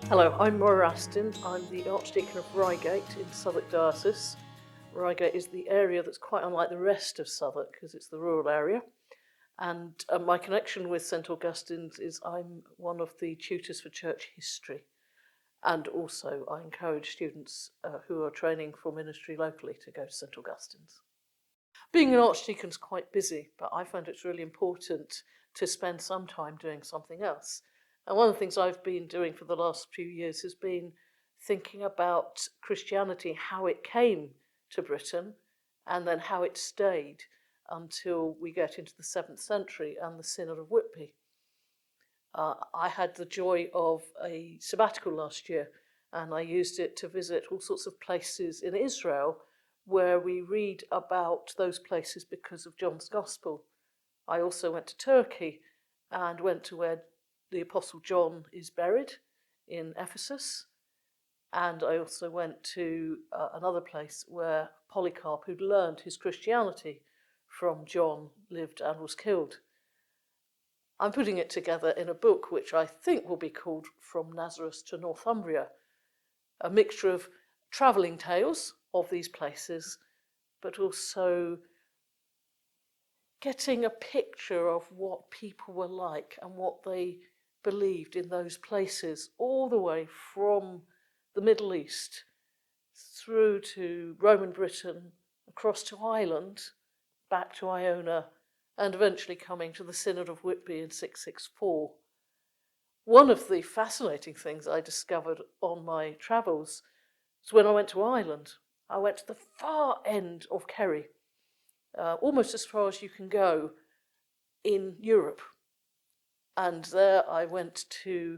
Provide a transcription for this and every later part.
Hello, I'm Moira Astin. I'm the Archdeacon of Reigate in Southwark Diocese. Reigate is the area that's quite unlike the rest of Southwark because it's the rural area. And my connection with St Augustine's is I'm one of the tutors for church history. And also I encourage students who are training for ministry locally to go to St Augustine's. Being an archdeacon's quite busy, but I find it's really important to spend some time doing something else. And one of the things I've been doing for the last few years has been thinking about Christianity, how it came to Britain, and then how it stayed until we get into the 7th century and the Synod of Whitby. I had the joy of a sabbatical last year, and I used it to visit all sorts of places in Israel where we read about those places because of John's Gospel. I also went to Turkey and went to where the Apostle John is buried in Ephesus. And I also went to another place where Polycarp, who'd learned his Christianity from John, lived and was killed. I'm putting it together in a book which I think will be called From Nazareth to Northumbria, a mixture of travelling tales of these places, but also getting a picture of what people were like and what they believed in those places, all the way from the Middle East through to Roman Britain, across to Ireland, back to Iona, and eventually coming to the Synod of Whitby in 664. One of the fascinating things I discovered on my travels was when I went to Ireland. I went to the far end of Kerry, almost as far as you can go in Europe. And there I went to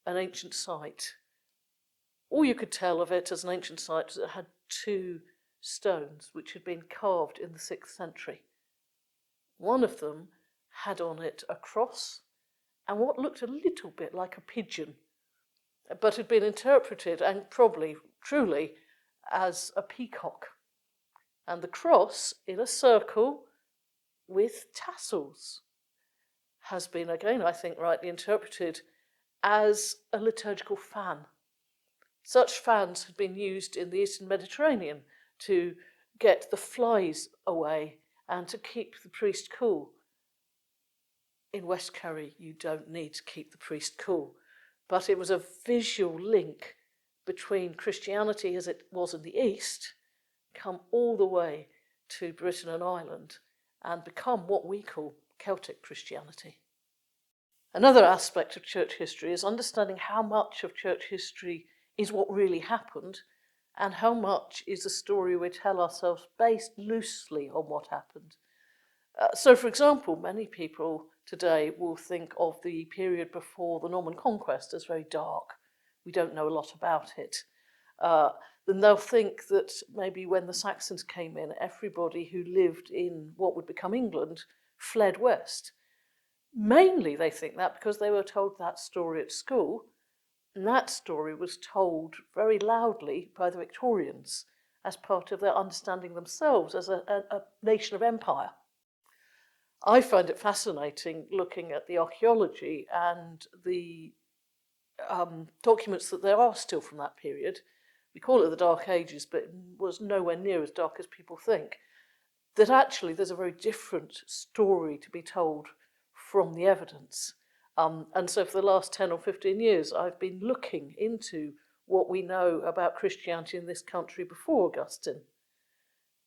an ancient site. All you could tell of it as an ancient site was it had two stones which had been carved in the 6th century. One of them had on it a cross and what looked a little bit like a pigeon, but had been interpreted, and probably truly, as a peacock. And the cross in a circle with tassels has been, again, I think, rightly interpreted as a liturgical fan. Such fans had been used in the Eastern Mediterranean to get the flies away and to keep the priest cool. In West Kerry, you don't need to keep the priest cool, but it was a visual link between Christianity as it was in the East, come all the way to Britain and Ireland, and become what we call Celtic Christianity. Another aspect of church history is understanding how much of church history is what really happened and how much is a story we tell ourselves based loosely on what happened. So, for example, many people today will think of the period before the Norman Conquest as very dark. We don't know a lot about it. Then they'll think that maybe when the Saxons came in, everybody who lived in what would become England fled west. Mainly they think that because they were told that story at school, and that story was told very loudly by the Victorians as part of their understanding themselves as a nation of empire. I find it fascinating looking at the archaeology and the documents that there are still from that period. We call it the Dark Ages, but it was nowhere near as dark as people think. That actually there's a very different story to be told from the evidence. And so for the last 10 or 15 years, I've been looking into what we know about Christianity in this country before Augustine.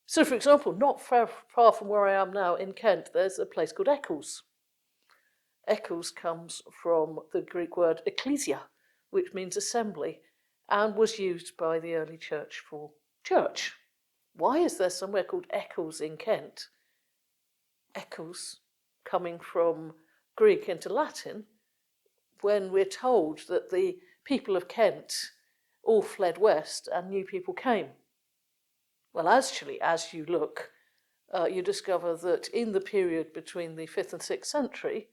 So, for example, not far from where I am now in Kent, there's a place called Eccles. Eccles comes from the Greek word ecclesia, which means assembly, and was used by the early church for church. Why is there somewhere called Eccles in Kent? Eccles coming from Greek into Latin, when we're told that the people of Kent all fled west and new people came. Well, actually, as you look, you discover that in the period between the 5th and 6th century,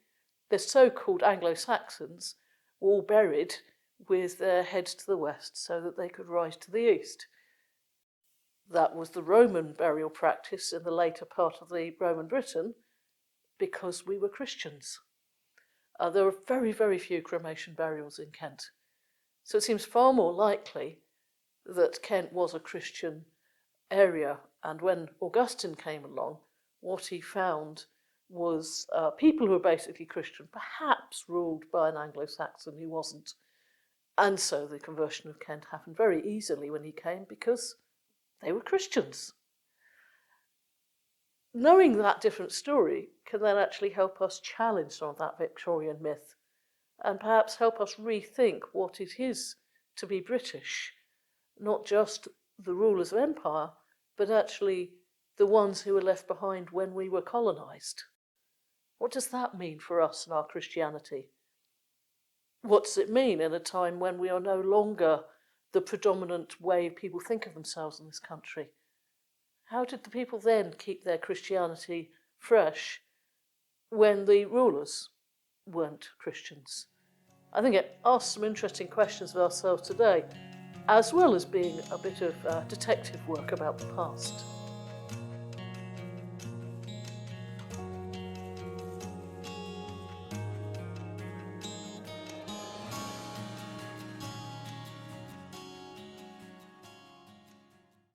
the so-called Anglo-Saxons were all buried with their heads to the west so that they could rise to the east. That was the Roman burial practice in the later part of the Roman Britain because we were Christians. There are very, very few cremation burials in Kent. So it seems far more likely that Kent was a Christian area, and when Augustine came along, what he found was people who were basically Christian, perhaps ruled by an Anglo-Saxon who wasn't. And so the conversion of Kent happened very easily when he came because they were Christians. Knowing that different story can then actually help us challenge some of that Victorian myth and perhaps help us rethink what it is to be British, not just the rulers of empire, but actually the ones who were left behind when we were colonised. What does that mean for us and our Christianity? What does it mean in a time when we are no longer the predominant way people think of themselves in this country? How did the people then keep their Christianity fresh when the rulers weren't Christians? I think it asks some interesting questions of ourselves today, as well as being a bit of detective work about the past.